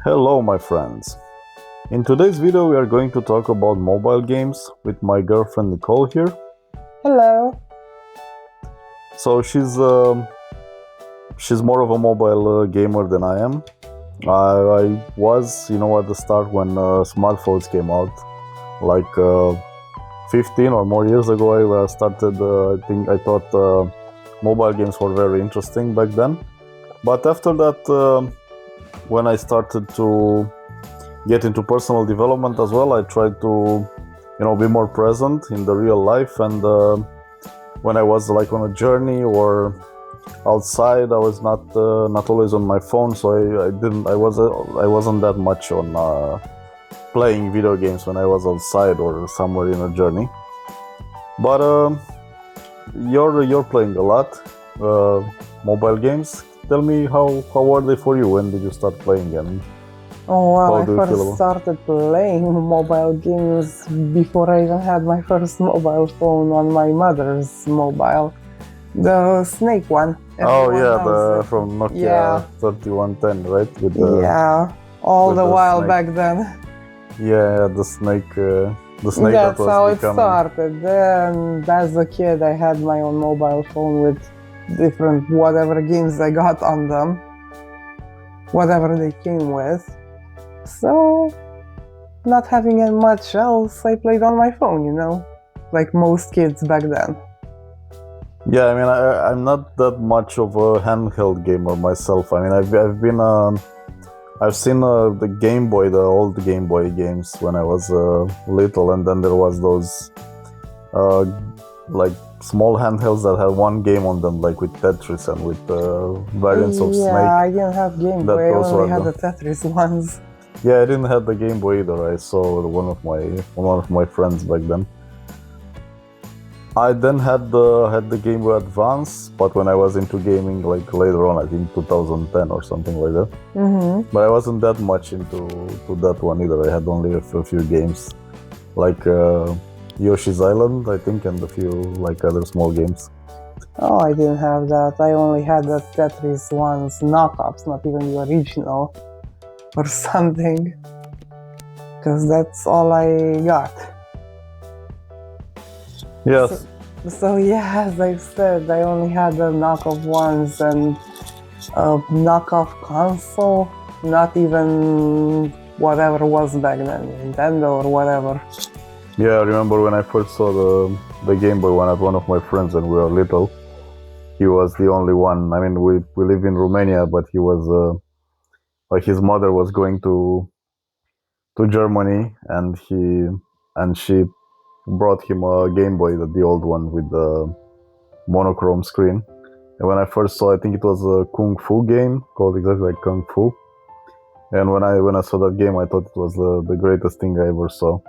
Hello my friends. In today's video we are going to talk about mobile games with my girlfriend Nicole here. Hello. So she's more of a mobile gamer than I am. I was, at the start when smartphones came out, like 15 or more years ago. I started. I thought mobile games were very interesting back then. But after that, when I started to get into personal development as well, I tried to, be more present in the real life. And when I was like on a journey or outside, I was not always on my phone, so I wasn't that much on playing video games when I was outside or somewhere in a journey. But you're playing a lot mobile games. Tell me how are they for you? When did you start playing and I first started playing mobile games before I even had my first mobile phone on my mother's mobile. The snake one. From Nokia 3110, right? All the while snake. Back then. Yeah, the snake. That's how it started. Then, as a kid, I had my own mobile phone with different whatever games I got on them, whatever they came with. So, not having much else, I played on my phone, like most kids back then. Yeah, I mean, I'm not that much of a handheld gamer myself. I mean, I've seen the Game Boy, the old Game Boy games when I was little, and then there was those like small handhelds that had one game on them, like with Tetris and with variants of Snake. Yeah, I didn't have Game Boy. I only had the Tetris ones. Yeah, I didn't have the Game Boy either. I saw one of my friends back then. I then had the Game Boy Advance, but when I was into gaming, like later on, I think 2010 or something like that. Mm-hmm. But I wasn't that much into that one either. I had only a few games, like Yoshi's Island, I think, and a few like other small games. Oh, I didn't have that. I only had the Tetris ones, knockoffs, not even the original or something, because that's all I got. Yes. So yeah, as I've said, I only had the knockoff ones and a knockoff console, not even whatever was back then, Nintendo or whatever. Yeah, I remember when I first saw the Game Boy one at one of my friends when we were little. He was the only one. I mean, we live in Romania, but he was like his mother was going to Germany, and she brought him a Game Boy, the old one with the monochrome screen. And when I first saw, I think it was a Kung Fu game called exactly like Kung Fu. And when I saw that game, I thought it was the greatest thing I ever saw.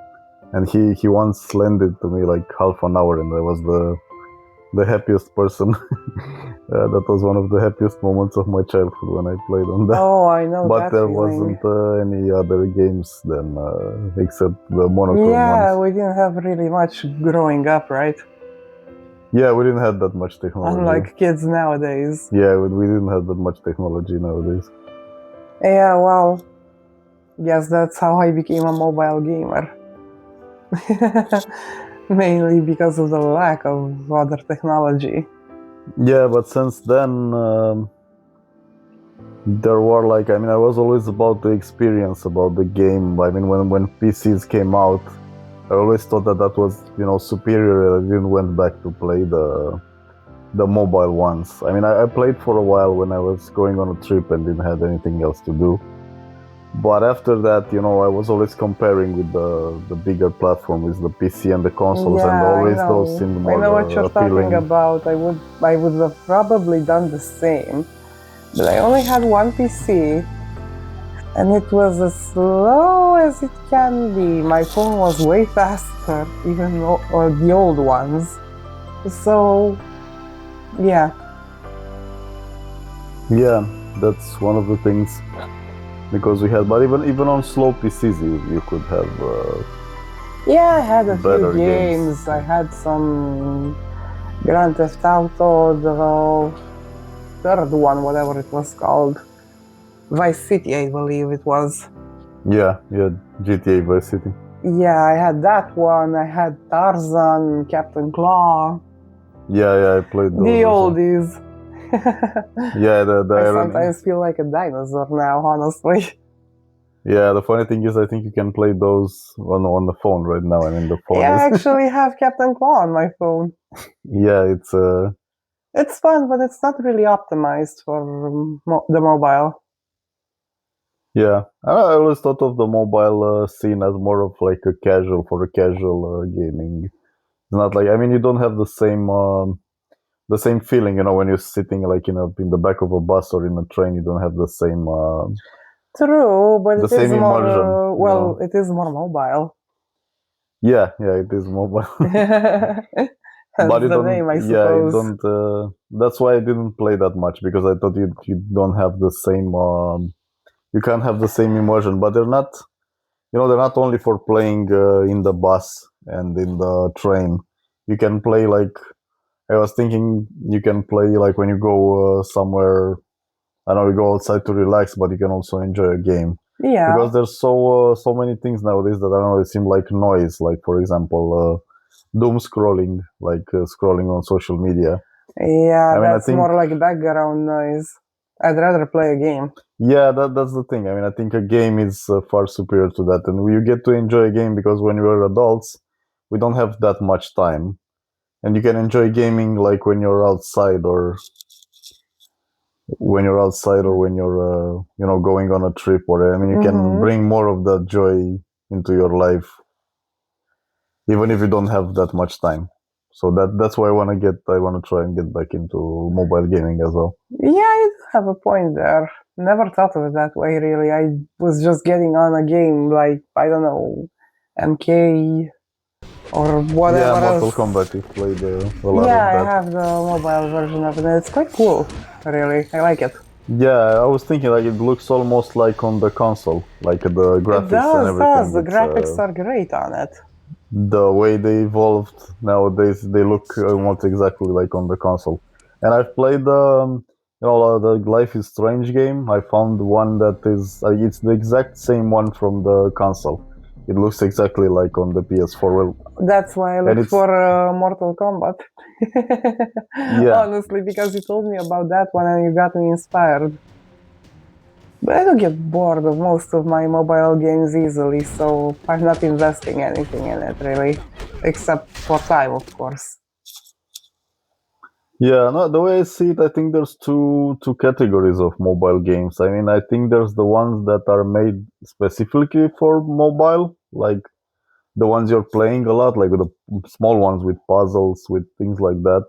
And he once lent it to me like half an hour, and I was the happiest person. That was one of the happiest moments of my childhood when I played on that. Oh, I know. But there wasn't any other games than except the monochrome ones. Yeah, we didn't have really much growing up, right? Yeah, we didn't have that much technology. Unlike kids nowadays. Yeah, we didn't have that much technology nowadays. Yeah, well, yes, that's how I became a mobile gamer. Mainly because of the lack of other technology. Yeah, but since then, there were like, I mean, I was always about the experience, about the game. I mean, when PCs came out, I always thought that was, superior. I didn't went back to play the mobile ones. I mean, I played for a while when I was going on a trip and didn't have anything else to do. But after that, I was always comparing with the bigger platform, with the PC and the consoles, and always those seemed more appealing. I know what you're talking about. I would have probably done the same, but I only had one PC, and it was as slow as it can be. My phone was way faster, even or the old ones. So, yeah. Yeah, that's one of the things. Because we had, but even on slow PCs, you could have. Yeah, I had a few games. I had some Grand Theft Auto, the third one, whatever it was called. Vice City, I believe it was. Yeah, GTA Vice City. Yeah, I had that one. I had Tarzan, Captain Claw. Yeah, I played those. The oldies. Yeah, the I irony. sometimes feel like a dinosaur now, honestly. Yeah, the funny thing is, I think you can play those on the phone right now. I mean, the phone Yeah, is. I actually have Captain Claw on my phone. Yeah, it's It's fun, but it's not really optimized for the mobile. Yeah, I always thought of the mobile scene as more of like a casual gaming. It's not like, I mean, you don't have the same feeling, you know, when you're sitting like in the back of a bus or in a train. You don't have the same True, but it is more immersion. well, it is more mobile. Yeah, it is mobile. That's But you the don't. name, I Yeah, you suppose. don't. That's why I didn't play that much, because I thought you don't have the same. You can't have the same immersion. But they're not. You know, they're not only for playing in the bus and in the train. You can play like, I was thinking, you can play like when you go somewhere. I know you go outside to relax, but you can also enjoy a game. Yeah. Because there's so many things nowadays that I don't know. They seem like noise. Like, for example, doom scrolling, like scrolling on social media. Yeah, I mean, that's more like background noise. I'd rather play a game. Yeah, that's the thing. I mean, I think a game is far superior to that, and you get to enjoy a game because when we are adults, we don't have that much time, and you can enjoy gaming like when you're outside, or when you're going on a trip, or I mean, you can bring more of that joy into your life, even if you don't have that much time. So that's why I want to try and get back into mobile gaming as well. Yeah, you have a point there. Never thought of it that way, really. I was just getting on a game like, I don't know, MK or whatever. Yeah, Mortal else. Kombat, you've played a lot Yeah, of that. I have the mobile version of it, and it's quite cool, really. I like it. Yeah, I was thinking like it looks almost like on the console, like the graphics and everything. The graphics are great on it. The way they evolved nowadays, they look almost exactly like on the console. And I've played the Life is Strange game. I found one that is it's the exact same one from the console. It looks exactly like on the PS4. Well, that's why I looked for Mortal Kombat. Yeah. Honestly, because you told me about that one and you got me inspired. But I don't get bored of most of my mobile games easily, so I'm not investing anything in it really, except for time, of course. Yeah, no, the way I see it, I think there's two categories of mobile games. I mean, I think there's the ones that are made specifically for mobile, like the ones you're playing a lot, like the small ones with puzzles, with things like that.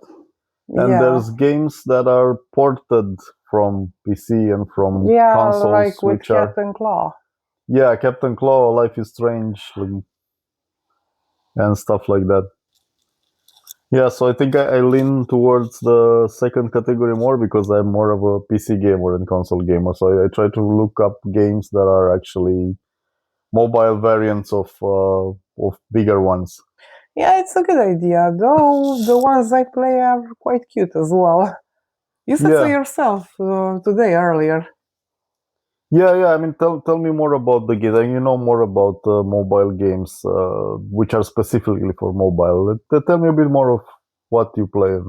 And there's games that are ported from PC and from consoles, like with Captain Claw. Yeah, Captain Claw, Life is Strange, and stuff like that. Yeah, so I think I lean towards the second category more because I'm more of a PC gamer than console gamer. So I try to look up games that are actually mobile variants of bigger ones. Yeah, it's a good idea, though the ones I play are quite cute as well. You said so yourself today earlier. Yeah. I mean, tell me more about the game. You know more about mobile games, which are specifically for mobile. Tell me a bit more of what you play.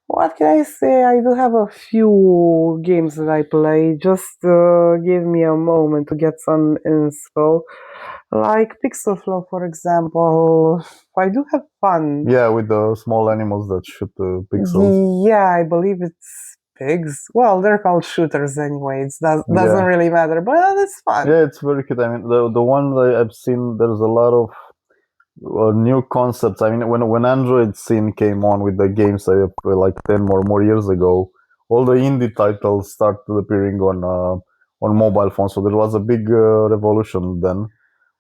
What can I say? I do have a few games that I play. Just give me a moment to get some info. Like Pixel Flow, for example. I do have fun. Yeah, with the small animals that shoot pixels. Yeah, I believe it's pigs. Well, they're called shooters anyway. It doesn't really matter, but it's fun. Yeah, it's very cute. I mean, the one that I've seen, there's a lot of new concepts. I mean, when Android scene came on with the games, like 10 or more years ago, all the indie titles started appearing on mobile phones. So there was a big revolution then,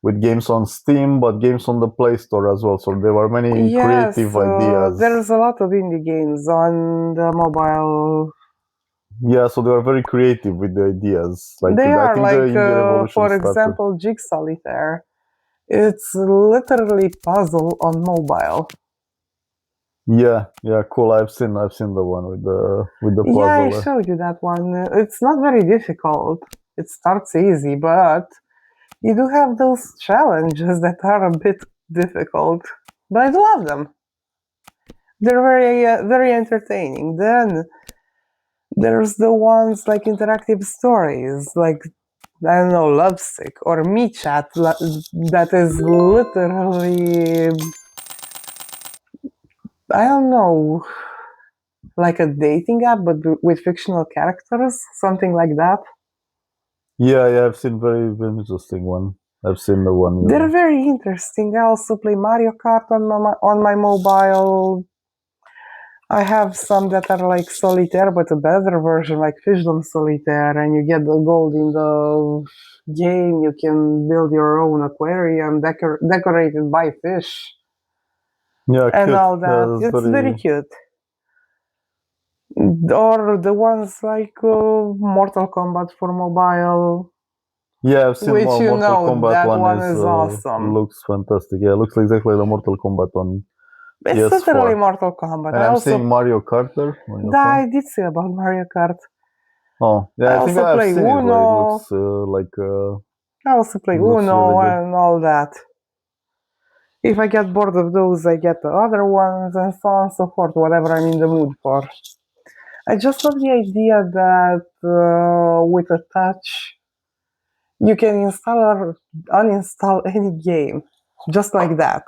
with games on Steam, but games on the Play Store as well. So there were many creative ideas. There's a lot of indie games on the mobile. Yeah, so they are very creative with the ideas. Like they I are think like, the indie revolution for started. example, Jig Solitaire. It's literally puzzle on mobile. Yeah, cool. I've seen the one with the puzzle. Yeah, I showed you that one. It's not very difficult. It starts easy, but you do have those challenges that are a bit difficult. But I love them. They're very entertaining. Then there's the ones like interactive stories, like I don't know, Lovesick or Me Chat, that is literally, I don't know, like a dating app but with fictional characters, something like that. Yeah, I've seen very interesting one. I've seen the one. They're very interesting. I also play Mario Kart on my mobile. I have some that are like solitaire, but a better version, like Fishdom Solitaire, and you get the gold in the game. You can build your own aquarium decorated by fish. Yeah, and cute. all that. Yeah, it's very cute. Or the ones like Mortal Kombat for mobile. Yeah, I've seen which Mortal Kombat that one is awesome. looks fantastic. Yeah, looks exactly like the Mortal Kombat on It's PS4. literally Mortal Kombat. And I'm seeing Mario Kart there on your phone. I did see about Mario Kart. Oh, yeah, I think I've seen Uno. it. Like, looks like. I also play Uno and all that. If I get bored of those, I get the other ones and so on and so forth, whatever I'm in the mood for. I just love the idea that with a touch, you can install or uninstall any game, just like that.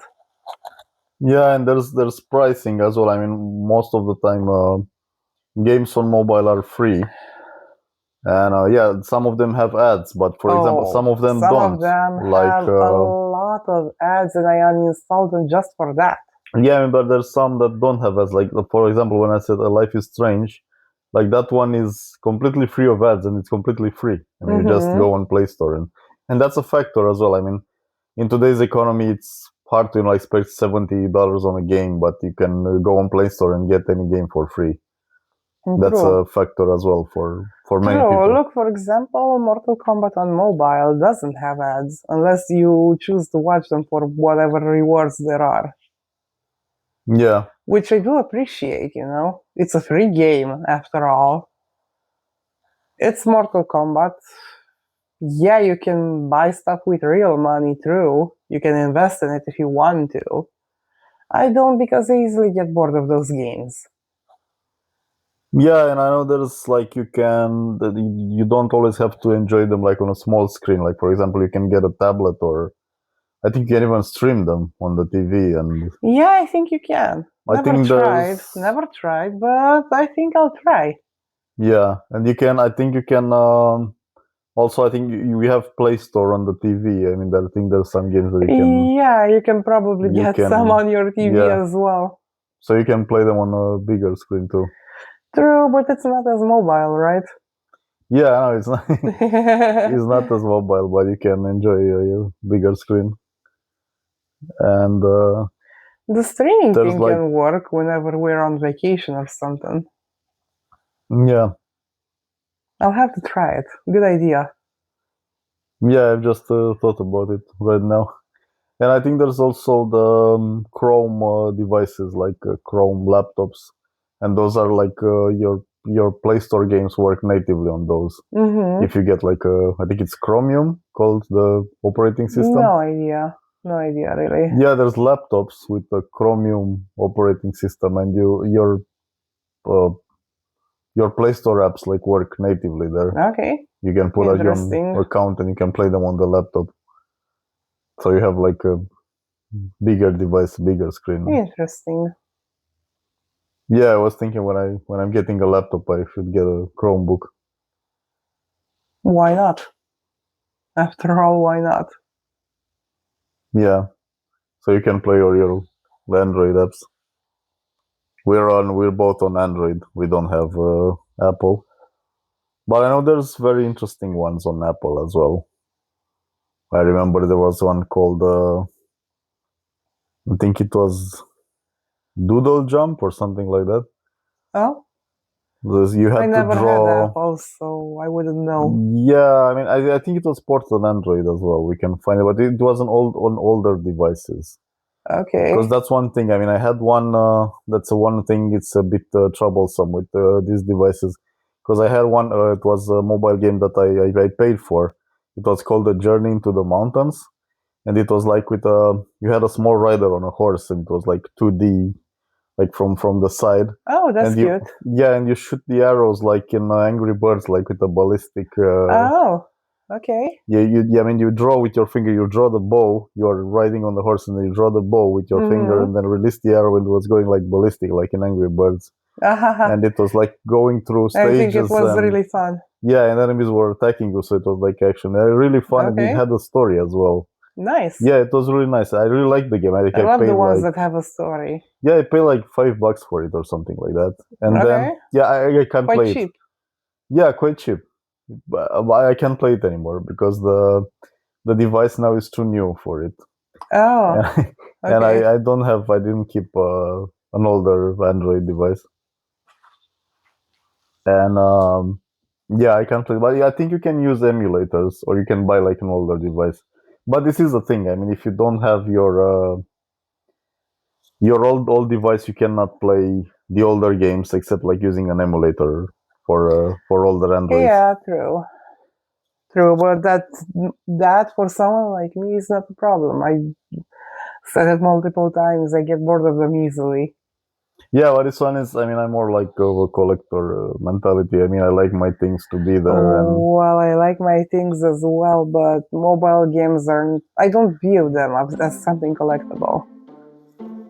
Yeah, and there's pricing as well. I mean, most of the time, games on mobile are free. And yeah, some of them have ads, but for example, some of them don't. Some of them have a lot of ads, and I uninstalled them just for that. Yeah, but there's some that don't have ads. Like, for example, when I said Life is Strange, like that one is completely free of ads and it's completely free. I mean, you just go on Play Store, and that's a factor as well. I mean, in today's economy, it's hard to like spend $70 on a game, but you can go on Play Store and get any game for free. That's a factor as well for many people. Look, for example, Mortal Kombat on mobile doesn't have ads unless you choose to watch them for whatever rewards there are. Yeah. Which I do appreciate, It's a free game, after all. It's Mortal Kombat. Yeah, you can buy stuff with real money, too. You can invest in it if you want to. I don't, because I easily get bored of those games. Yeah, and I know there's like you don't always have to enjoy them like on a small screen. Like, for example, you can get a tablet, or I think you can even stream them on the TV. And yeah, I think you can. Never tried, but I think I'll try. Yeah, and I think you can also, I think we have Play Store on the TV. I mean, I think there's some games that you can. Yeah, you can probably get some on your TV as well. So you can play them on a bigger screen too. True, but it's not as mobile, right? Yeah, no, it's not. It's not as mobile, but you can enjoy your bigger screen. And the streaming thing can work whenever we're on vacation or something. Yeah. I'll have to try it. Good idea. Yeah, I've just thought about it right now. And I think there's also the Chrome devices, like Chrome laptops. And those are like your Play Store games work natively on those. If you get like I think it's Chromium called the operating system. No idea, really. Yeah, there's laptops with the Chromium operating system, and your Play Store apps like work natively there. Okay. You can put out your account and you can play them on the laptop. So you have like a bigger device, bigger screen. Interesting. Yeah, I was thinking when I'm getting a laptop, I should get a Chromebook. Why not? After all, why not? Yeah, so you can play all your Android apps. We're both on Android. We don't have Apple, but I know there's very interesting ones on Apple as well. I remember there was one called I think it was Doodle Jump or something like that. Oh. You had I never to draw. had Apple, so I wouldn't know. Yeah, I mean, I think it was ported on Android as well. We can find it, but it was on older devices. Okay. Because that's one thing. I mean, I had one. That's one thing. It's a bit troublesome with these devices, because I had one. It was a mobile game that I paid for. It was called A Journey into the Mountains, and it was like with a you had a small rider on a horse, and it was like 2D, like from the side. Oh, that's and you, cute. Yeah, and you shoot the arrows like in Angry Birds, like with a ballistic. Oh, okay. I mean, you draw with your finger. You draw the bow. You are riding on the horse, and then you draw the bow with your finger, and then release the arrow, and it was going like ballistic, like in Angry Birds. And it was like going through stages. I think it was really fun. Yeah, and enemies were attacking you, so it was like action. Really fun, and it had a story as well. Nice. Yeah, it was really nice. I really liked the game. I love the ones that have a story. Yeah, I paid like $5 for it or something like that. And then I can't play cheap. it. Yeah, quite cheap. But I can't play it anymore because the device now is too new for it. Oh. And I didn't keep an older Android device. And yeah, I can't play. But I think you can use emulators, or you can buy like an older device. But this is the thing. I mean, if you don't have your old device, you cannot play the older games except like using an emulator for older Androids. Yeah, true. But that for someone like me is not a problem. I said it multiple times. I get bored of them easily. Yeah, but this one is, I mean, I'm more like of a collector mentality. I mean, I like my things to be there. Well, I like my things as well, but mobile games I don't view them as something collectible.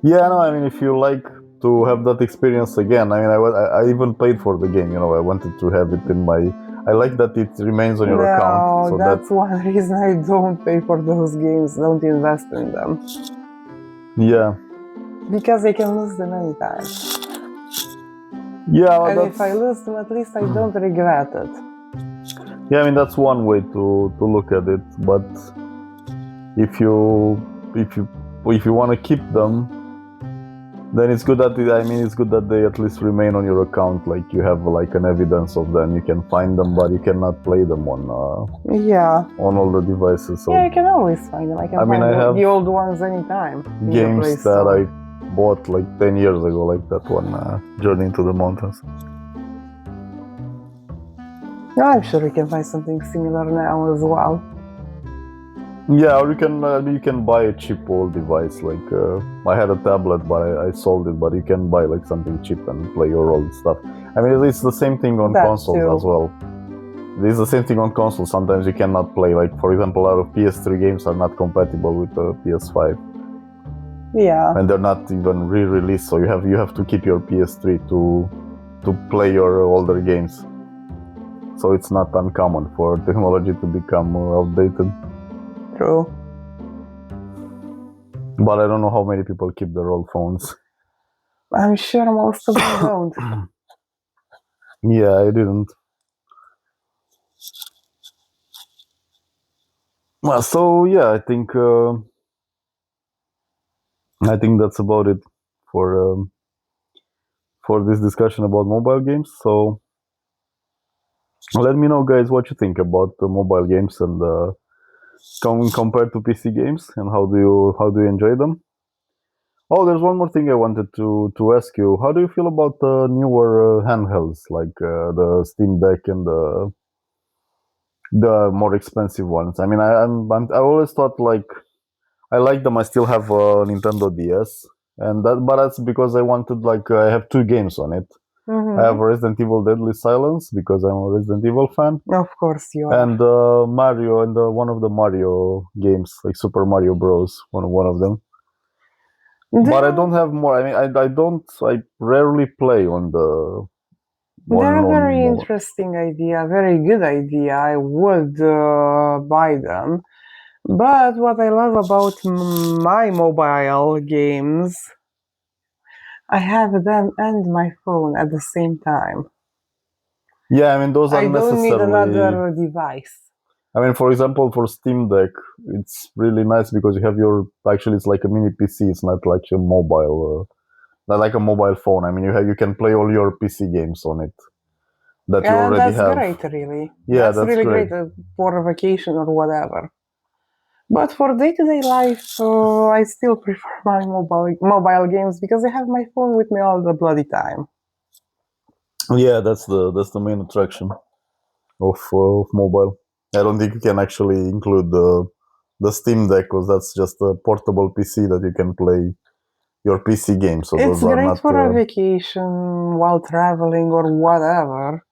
Yeah, no, I mean, if you like to have that experience again, I mean, I even paid for the game, I wanted to have it in my... I like that it remains on your account. So that's one reason I don't pay for those games, don't invest in them. Yeah. Because I can lose them anytime. Yeah, and if I lose them, at least I don't regret it. Yeah, I mean, that's one way to look at it. But if you want to keep them, then it's good that it's good that they at least remain on your account. Like you have like an evidence of them. You can find them, but you cannot play them on all the devices. So yeah, I can always find them. I have the old ones anytime. Games that I bought like 10 years ago, like that one, Journey into the Mountains. I'm sure you can find something similar now as well. Yeah, or you can buy a cheap old device. Like I had a tablet, but I sold it. But you can buy like something cheap and play your old stuff. I mean, it's the same thing on consoles as well. It's the same thing on consoles. Sometimes you cannot play. Like for example, a lot of PS3 games are not compatible with the PS5. Yeah. And they're not even re-released, so you have to keep your PS3 to play your older games. So it's not uncommon for technology to become outdated. True. But I don't know how many people keep their old phones. I'm sure most of them don't. Yeah, I didn't. Well, so yeah, I think that's about it for this discussion about mobile games. So let me know, guys, what you think about the mobile games and compared to PC games, and how do you enjoy them? Oh, there's one more thing I wanted to ask you. How do you feel about the newer handhelds, like the Steam Deck and the more expensive ones? I mean, I always thought like I like them. I still have a Nintendo DS, but that's because I wanted I have 2 games on it. I have Resident Evil Deadly Silence because I'm a Resident Evil fan. Of course you are. And Mario, and one of the Mario games, like Super Mario Bros. One of them. But I don't have more. I mean, I rarely play on the... They're a very interesting idea, very good idea. I would buy them. But what I love about my mobile games, I have them and my phone at the same time. Yeah, I mean, those are necessarily... I don't need another device. I mean, for example, for Steam Deck, it's really nice because you have actually, it's like a mini PC. It's not like a mobile, not like a mobile phone. I mean, you can play all your PC games on it that you already have. That's great, really. Yeah, that's really great for a vacation or whatever. But for day-to-day life, I still prefer my mobile games because I have my phone with me all the bloody time. Yeah, that's the main attraction of mobile. I don't think you can actually include the Steam Deck, because that's just a portable PC that you can play your PC games. So It's those are great not. for a vacation while traveling or whatever.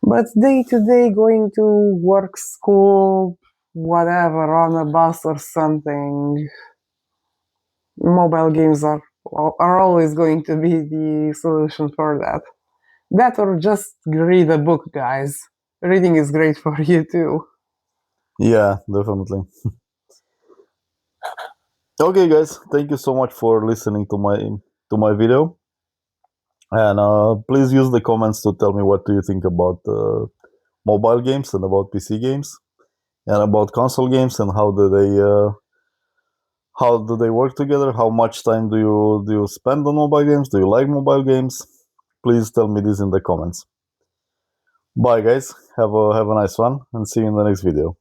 But day to day, going to work, school, whatever, on a bus or something, mobile games are always going to be the solution for that. That or just read a book, guys. Reading is great for you too. Yeah, definitely. Okay, guys, thank you so much for listening to my video, and please use the comments to tell me what do you think about mobile games and about PC games and about console games, and how do they work together? How much time do you spend on mobile games? Do you like mobile games? Please tell me this in the comments. Bye, guys. Have a nice one, and see you in the next video.